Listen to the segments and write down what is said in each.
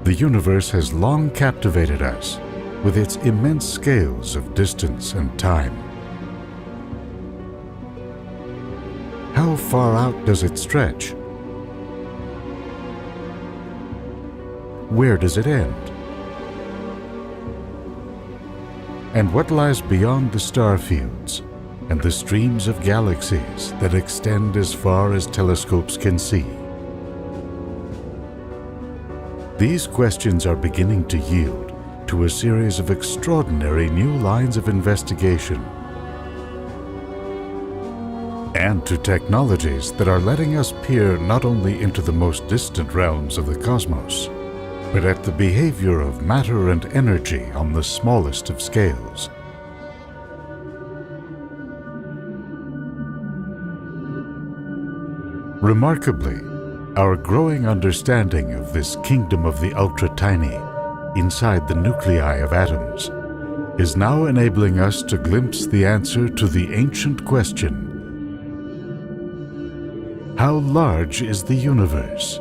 The universe has long captivated us with its immense scales of distance and time. How far out does it stretch? Where does it end? And what lies beyond the star fields and the streams of galaxies that extend as far as telescopes can see? These questions are beginning to yield to a series of extraordinary new lines of investigation and to technologies that are letting us peer not only into the most distant realms of the cosmos, but at the behavior of matter and energy on the smallest of scales. Remarkably, our growing understanding of this kingdom of the ultra-tiny inside the nuclei of atoms is now enabling us to glimpse the answer to the ancient question: how large is the universe?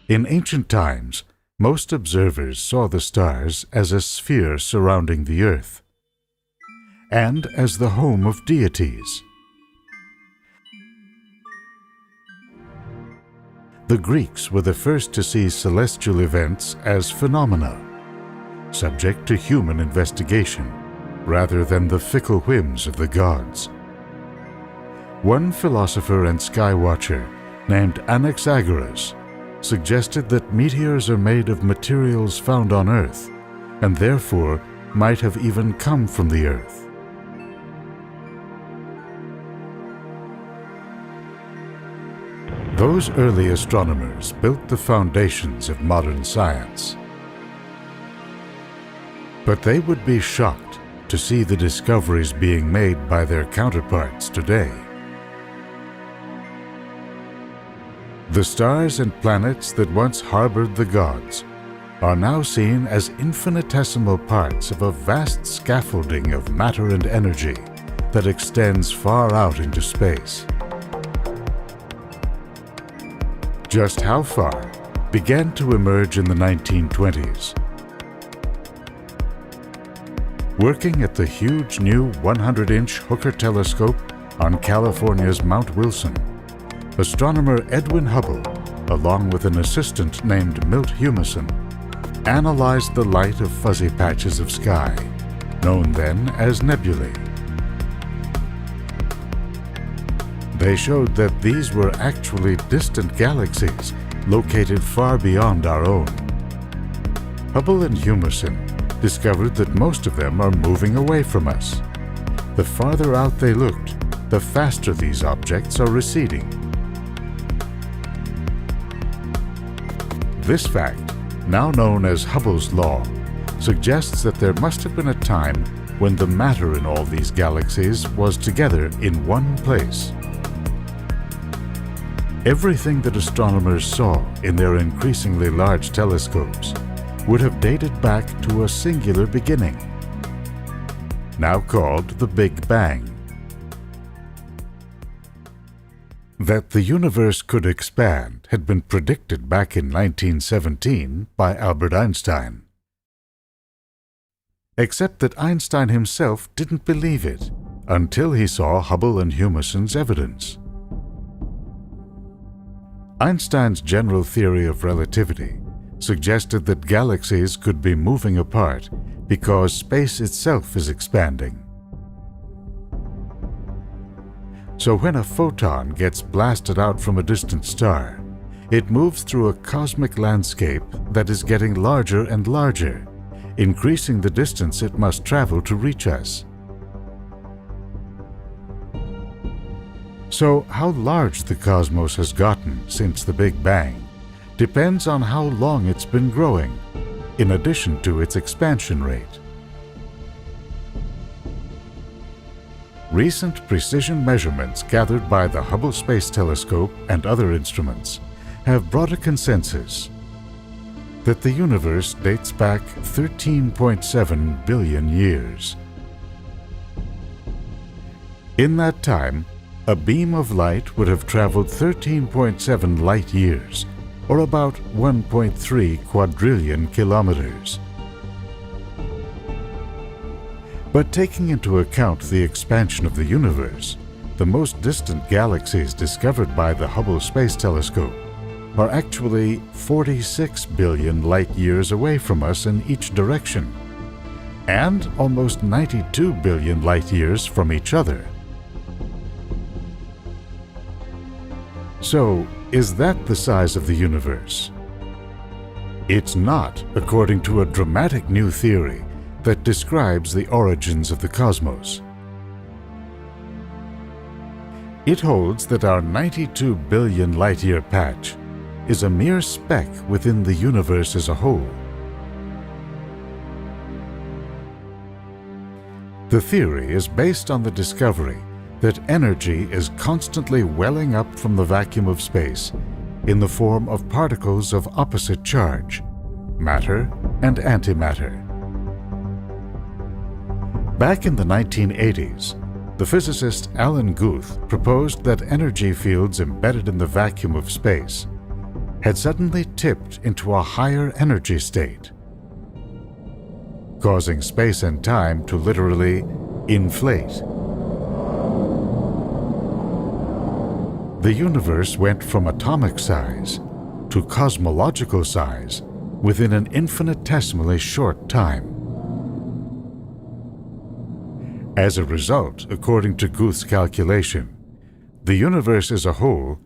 In ancient times, most observers saw the stars as a sphere surrounding the earth and as the home of deities. The Greeks were the first to see celestial events as phenomena, subject to human investigation, rather than the fickle whims of the gods. One philosopher and skywatcher named Anaxagoras suggested that meteors are made of materials found on Earth, and therefore might have even come from the Earth. Those early astronomers built the foundations of modern science. But they would be shocked to see the discoveries being made by their counterparts today. The stars and planets that once harbored the gods are now seen as infinitesimal parts of a vast scaffolding of matter and energy that extends far out into space. Just how far began to emerge in the 1920s. Working at the huge new 100-inch Hooker telescope on California's Mount Wilson, astronomer Edwin Hubble, along with an assistant named Milt Humason, analyzed the light of fuzzy patches of sky, known then as nebulae. They showed that these were actually distant galaxies located far beyond our own. Hubble and Humason discovered that most of them are moving away from us. The farther out they looked, the faster these objects are receding. This fact, now known as Hubble's law, suggests that there must have been a time when the matter in all these galaxies was together in one place. Everything that astronomers saw in their increasingly large telescopes would have dated back to a singular beginning, now called the Big Bang. That the universe could expand had been predicted back in 1917 by Albert Einstein. Except that Einstein himself didn't believe it until he saw Hubble and Humason's evidence. Einstein's general theory of relativity suggested that galaxies could be moving apart because space itself is expanding. So when a photon gets blasted out from a distant star, it moves through a cosmic landscape that is getting larger and larger, increasing the distance it must travel to reach us. So how large the cosmos has gotten since the Big Bang depends on how long it's been growing, in addition to its expansion rate. Recent precision measurements gathered by the Hubble Space Telescope and other instruments have brought a consensus. that the universe dates back 13.7 billion years. In that time, a beam of light would have traveled 13.7 light years, or about 1.3 quadrillion kilometers. But taking into account the expansion of the universe, the most distant galaxies discovered by the Hubble Space Telescope are actually 46 billion light-years away from us in each direction, and almost 92 billion light-years from each other. So, is that the size of the universe? It's not, according to a dramatic new theory that describes the origins of the cosmos. It holds that our 92 billion light-year patch is a mere speck within the universe as a whole. The theory is based on the discovery that energy is constantly welling up from the vacuum of space in the form of particles of opposite charge, matter and antimatter. Back in the 1980s, the physicist Alan Guth proposed that energy fields embedded in the vacuum of space had suddenly tipped into a higher energy state, causing space and time to literally inflate. The universe went from atomic size to cosmological size within an infinitesimally short time. As a result, according to Guth's calculation, the universe as a whole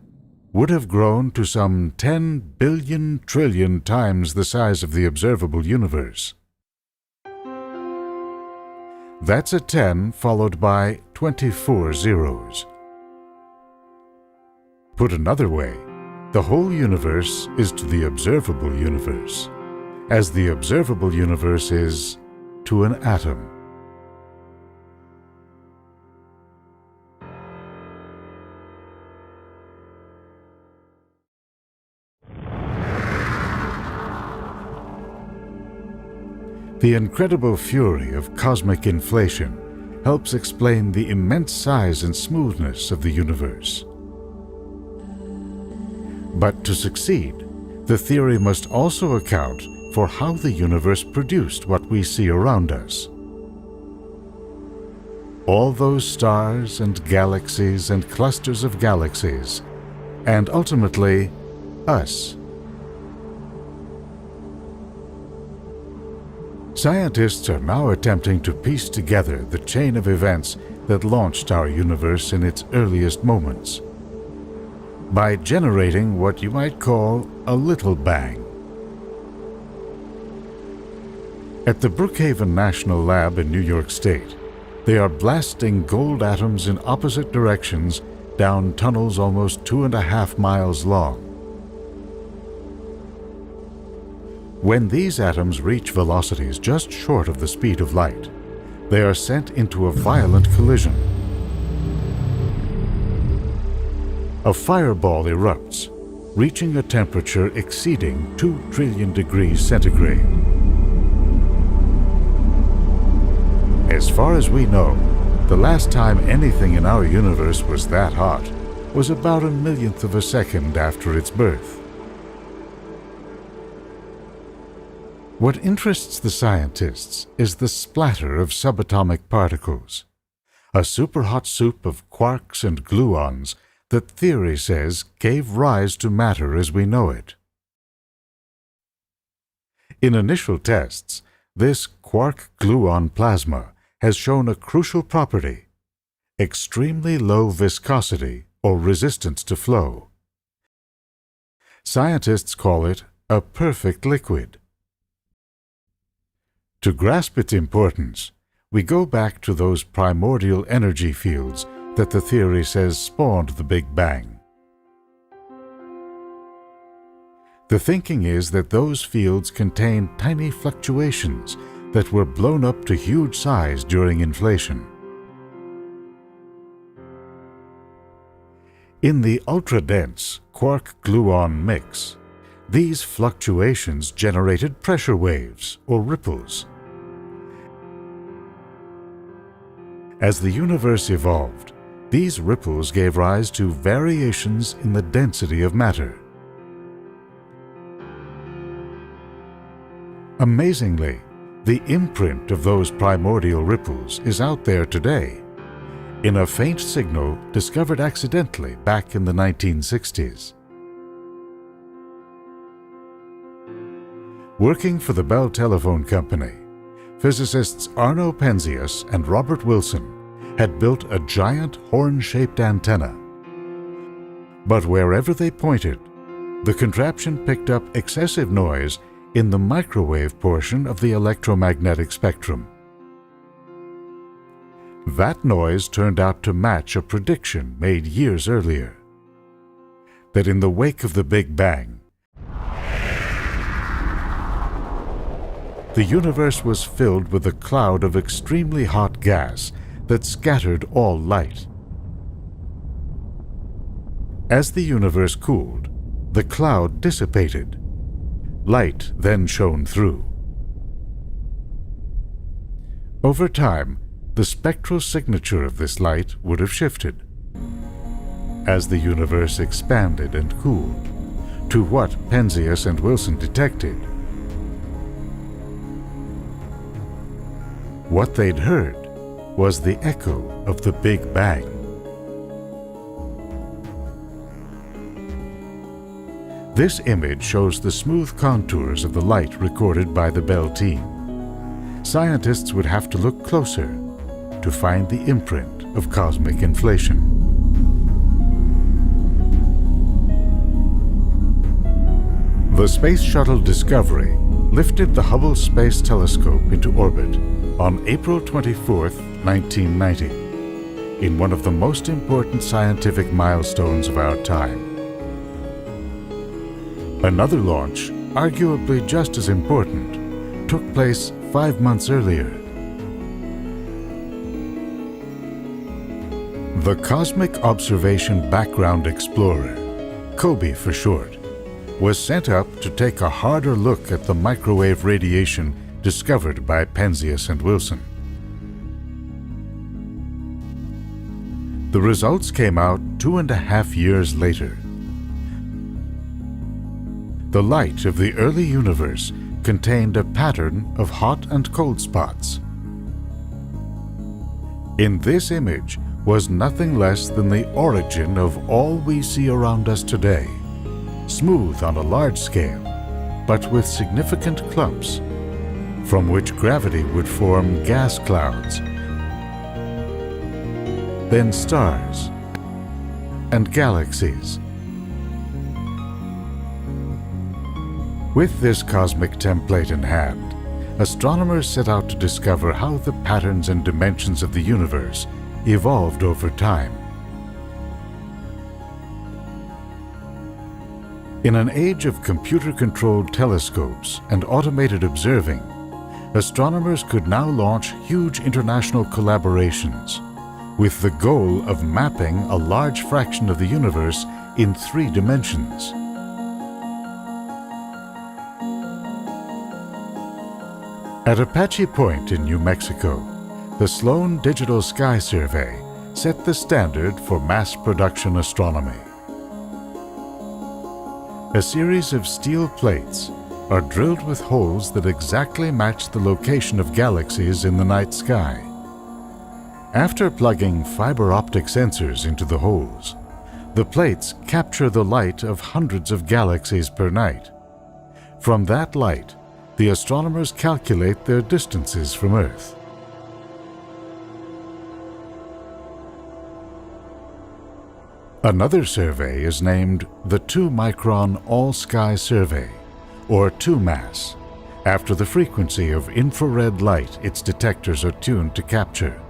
would have grown to some 10 billion trillion times the size of the observable universe. That's a 10 followed by 24 zeros. Put another way, the whole universe is to the observable universe, as the observable universe is to an atom. The incredible fury of cosmic inflation helps explain the immense size and smoothness of the universe. But to succeed, the theory must also account for how the universe produced what we see around us. All those stars and galaxies and clusters of galaxies, and ultimately, us. Scientists are now attempting to piece together the chain of events that launched our universe in its earliest moments by generating what you might call a little bang. At the Brookhaven National Lab in New York State, they are blasting gold atoms in opposite directions down tunnels almost 2.5 miles long. When these atoms reach velocities just short of the speed of light, they are sent into a violent collision. A fireball erupts, reaching a temperature exceeding 2 trillion degrees centigrade. As far as we know, the last time anything in our universe was that hot was about 1/1,000,000th of a second after its birth. What interests the scientists is the splatter of subatomic particles, a superhot soup of quarks and gluons that theory says gave rise to matter as we know it. In initial tests, this quark-gluon plasma has shown a crucial property: extremely low viscosity or resistance to flow. Scientists call it a perfect liquid. To grasp its importance, we go back to those primordial energy fields that the theory says spawned the Big Bang. The thinking is that those fields contain tiny fluctuations that were blown up to huge size during inflation. In the ultra-dense quark-gluon mix, These fluctuations generated pressure waves, or ripples. As the universe evolved, these ripples gave rise to variations in the density of matter. Amazingly, the imprint of those primordial ripples is out there today, in a faint signal discovered accidentally back in the 1960s. Working for the Bell Telephone Company, physicists Arno Penzias and Robert Wilson had built a giant horn-shaped antenna. But wherever they pointed, the contraption picked up excessive noise in the microwave portion of the electromagnetic spectrum. That noise turned out to match a prediction made years earlier, that in the wake of the Big Bang, the universe was filled with a cloud of extremely hot gas that scattered all light. As the universe cooled, the cloud dissipated. Light then shone through. Over time, the spectral signature of this light would have shifted as the universe expanded and cooled to what Penzias and Wilson detected. What they'd heard was the echo of the Big Bang. This image shows the smooth contours of the light recorded by the Bell team. Scientists would have to look closer to find the imprint of cosmic inflation. The Space Shuttle Discovery lifted the Hubble Space Telescope into orbit on April 24, 1990, in one of the most important scientific milestones of our time. Another launch, arguably just as important, took place 5 months earlier. The Cosmic Observation Background Explorer, COBE for short, was sent up to take a harder look at the microwave radiation discovered by Penzias and Wilson. The results came out 2.5 years later. The light of the early universe contained a pattern of hot and cold spots. In this image was nothing less than the origin of all we see around us today, smooth on a large scale, but with significant clumps, from which gravity would form gas clouds, then stars and galaxies. With this cosmic template in hand, astronomers set out to discover how the patterns and dimensions of the universe evolved over time. In an age of computer-controlled telescopes and automated observing, astronomers could now launch huge international collaborations with the goal of mapping a large fraction of the universe in 3 dimensions. At Apache Point in New Mexico, the Sloan Digital Sky Survey set the standard for mass production astronomy. A series of steel plates are drilled with holes that exactly match the location of galaxies in the night sky. After plugging fiber optic sensors into the holes, the plates capture the light of hundreds of galaxies per night. From that light, the astronomers calculate their distances from Earth. Another survey is named the 2-micron All-Sky Survey, or 2MASS, after the frequency of infrared light its detectors are tuned to capture.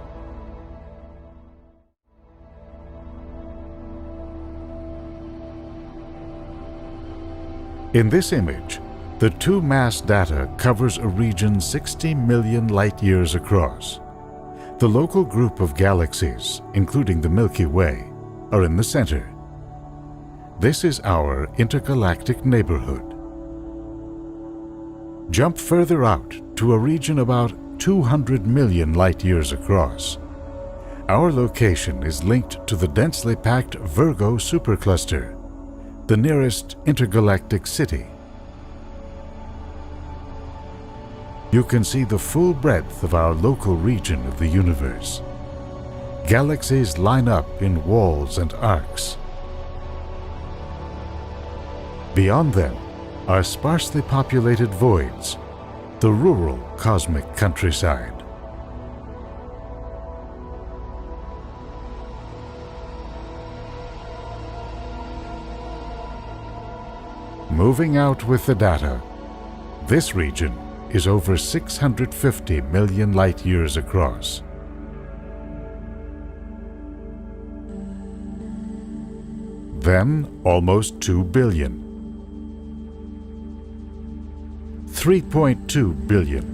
In this image, the 2MASS data covers a region 60 million light-years across. The local group of galaxies, including the Milky Way, are in the center. This is our intergalactic neighborhood. Jump further out to a region about 200 million light-years across. Our location is linked to the densely packed Virgo supercluster, the nearest intergalactic city. You can see the full breadth of our local region of the universe. Galaxies line up in walls and arcs. Beyond them are sparsely populated voids, the rural cosmic countryside. Moving out with the data, this region is over 650 million light-years across. Then almost 2 billion. 3.2 billion.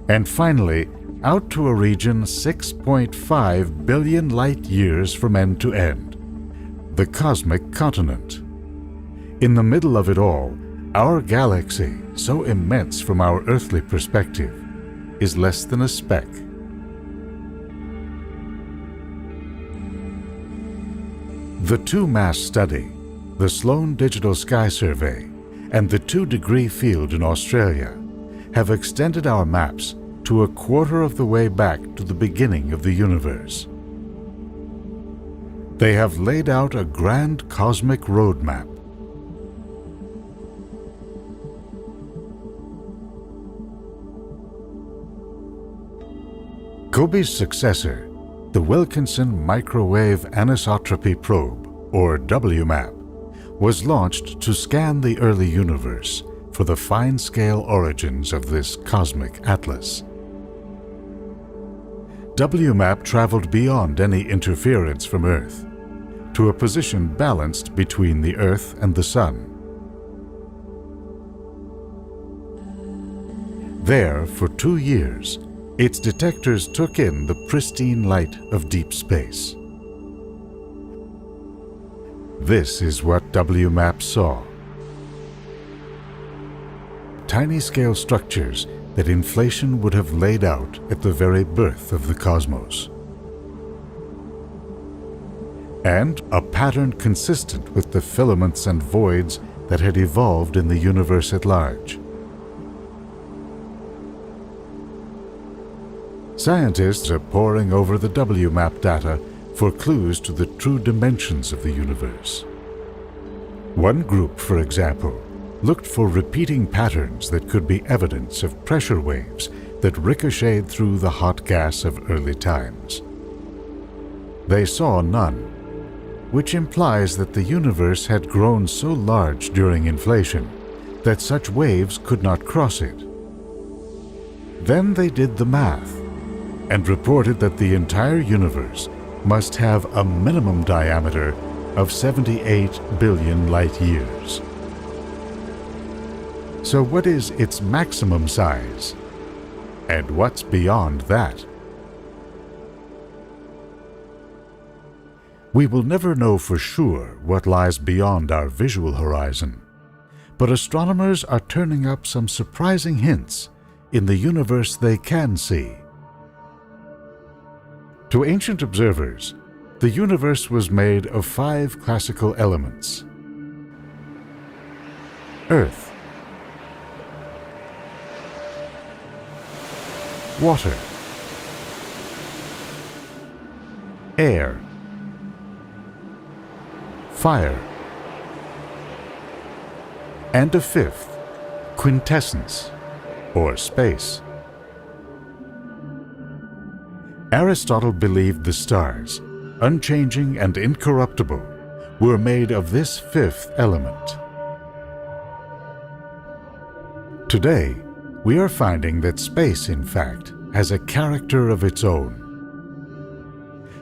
And finally, out to a region 6.5 billion light-years from end to end, the cosmic continent. In the middle of it all, our galaxy, so immense from our earthly perspective, is less than a speck. The two-mass study, the Sloan Digital Sky Survey, and the 2-degree field in Australia have extended our maps to a quarter of the way back to the beginning of the universe. They have laid out a grand cosmic roadmap. COBE's successor, the Wilkinson Microwave Anisotropy Probe, or WMAP, was launched to scan the early universe for the fine-scale origins of this cosmic atlas. WMAP traveled beyond any interference from Earth to a position balanced between the Earth and the Sun. There, for 2 years, its detectors took in the pristine light of deep space. This is what WMAP saw. Tiny-scale structures that inflation would have laid out at the very birth of the cosmos. And a pattern consistent with the filaments and voids that had evolved in the universe at large. Scientists are poring over the WMAP data for clues to the true dimensions of the universe. One group, for example, looked for repeating patterns that could be evidence of pressure waves that ricocheted through the hot gas of early times. They saw none, which implies that the universe had grown so large during inflation that such waves could not cross it. Then they did the math and reported that the entire universe must have a minimum diameter of 78 billion light-years. So what is its maximum size? And what's beyond that? We will never know for sure what lies beyond our visual horizon, but astronomers are turning up some surprising hints in the universe they can see. To ancient observers, the universe was made of 5 classical elements: Earth, water, air, fire, and a 5th, quintessence, or space. Aristotle believed the stars, unchanging and incorruptible, were made of this 5th element. Today, we are finding that space, in fact, has a character of its own.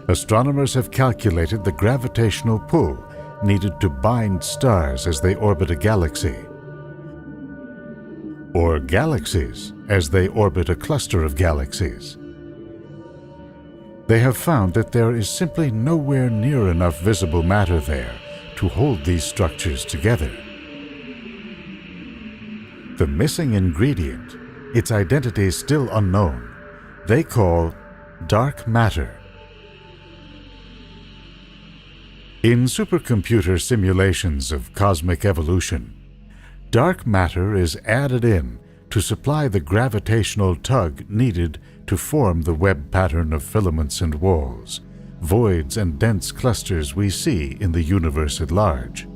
Astronomers have calculated the gravitational pull needed to bind stars as they orbit a galaxy, or galaxies as they orbit a cluster of galaxies. They have found that there is simply nowhere near enough visible matter there to hold these structures together. The missing ingredient, its identity still unknown, they call dark matter. In supercomputer simulations of cosmic evolution, dark matter is added in to supply the gravitational tug needed to form the web pattern of filaments and walls, voids and dense clusters we see in the universe at large.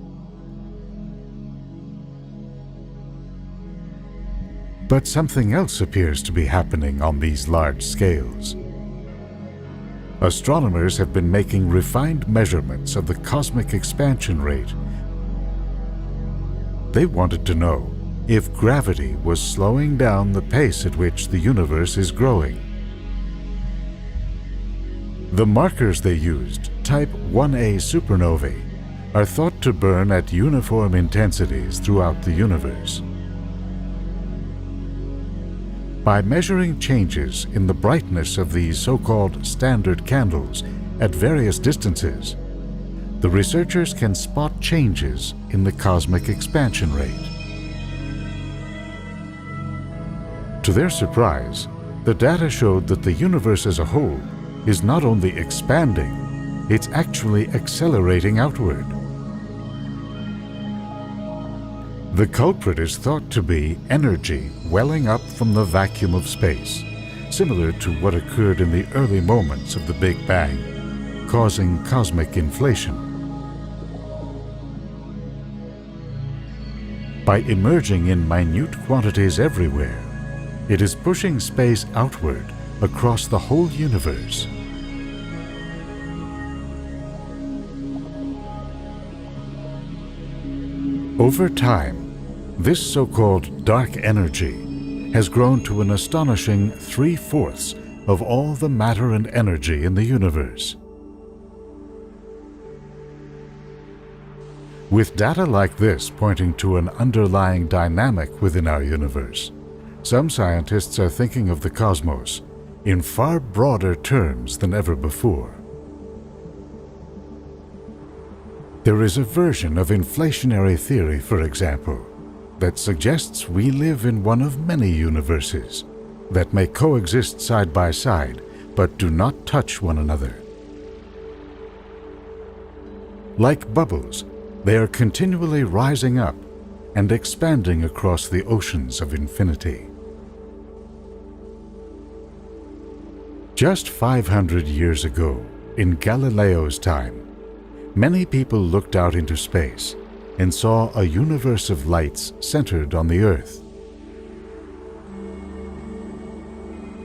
But something else appears to be happening on these large scales. Astronomers have been making refined measurements of the cosmic expansion rate. They wanted to know if gravity was slowing down the pace at which the universe is growing. The markers they used, type 1a supernovae, are thought to burn at uniform intensities throughout the universe. By measuring changes in the brightness of these so-called standard candles at various distances, the researchers can spot changes in the cosmic expansion rate. To their surprise, the data showed that the universe as a whole is not only expanding, it's actually accelerating outward. The culprit is thought to be energy welling up from the vacuum of space, similar to what occurred in the early moments of the Big Bang, causing cosmic inflation. By emerging in minute quantities everywhere, it is pushing space outward across the whole universe. Over time, this so-called dark energy has grown to an astonishing 3/4 of all the matter and energy in the universe. With data like this pointing to an underlying dynamic within our universe, some scientists are thinking of the cosmos in far broader terms than ever before. There is a version of inflationary theory, for example, that suggests we live in one of many universes that may coexist side by side but do not touch one another. Like bubbles, they are continually rising up and expanding across the oceans of infinity. Just 500 years ago, in Galileo's time, many people looked out into space and saw a universe of lights centered on the Earth.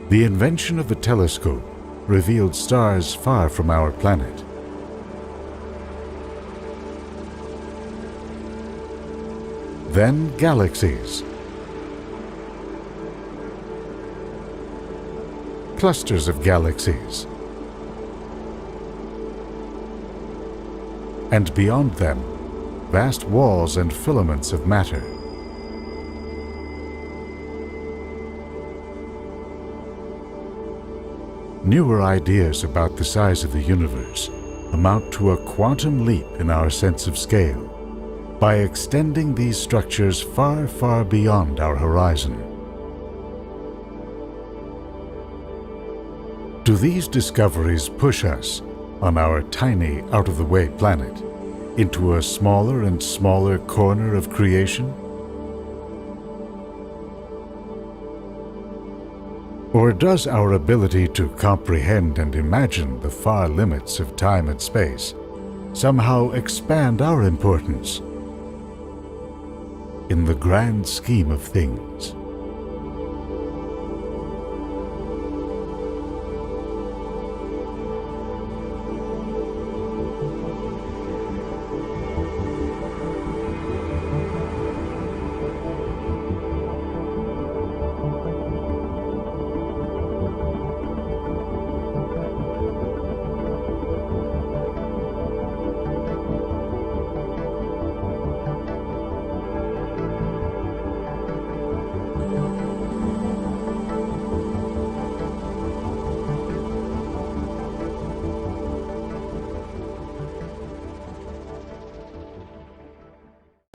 The invention of the telescope revealed stars far from our planet. Then galaxies, clusters of galaxies, and beyond them, vast walls and filaments of matter. Newer ideas about the size of the universe amount to a quantum leap in our sense of scale by extending these structures far, far beyond our horizon. Do these discoveries push us, on our tiny, out-of-the-way planet, into a smaller and smaller corner of creation? Or does our ability to comprehend and imagine the far limits of time and space somehow expand our importance in the grand scheme of things?